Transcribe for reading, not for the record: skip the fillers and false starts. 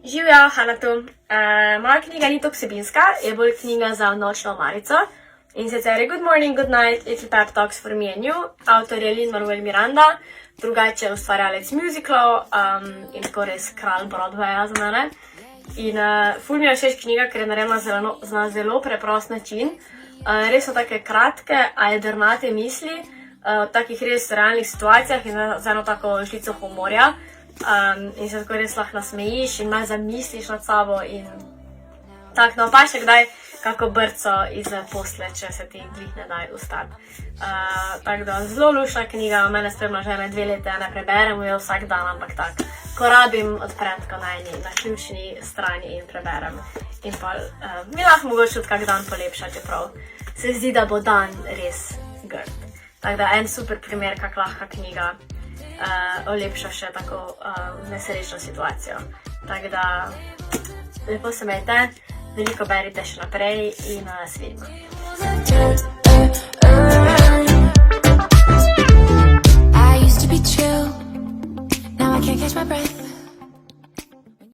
Živjo, Hana tu. Moja knjiga ni toliko vsebinska, je bolj knjiga za nočno omarico. In sicer je Good Morning, Good Night, Little Pep Talks for Me and You. Avtor je Lin-Manuel Miranda, drugače je ustvarjalec musicalov in tako res kralj Broadwaya za mene. In ful mi je všeč knjiga, ker je narejena na zelo preprost način. Res so take kratke, a jedrnate misli, v takih res realnih situacijah in z eno tako žlico humorja. In se tako res lahko nasmejiš in malo zamisliš nad sabo in tako, no pa še kdaj kako brco iz posle, če se ti dvih ne daj ustati. Tako da, zelo lušna knjiga, mene spremlja že ene 2 leta, ne preberem jo vsak dan, ampak tako, ko rabim, odprem tako na ključni strani in preberem. In pa mi lahko mogoče tudi kak dan polepša, čeprav se zdi, da bo dan res grd. Tako da, en super primer, kak lahka knjiga olepša še tako nesrečno situacijo. Tako da, lepo se imejte, veliko berite še naprej in se vidimo.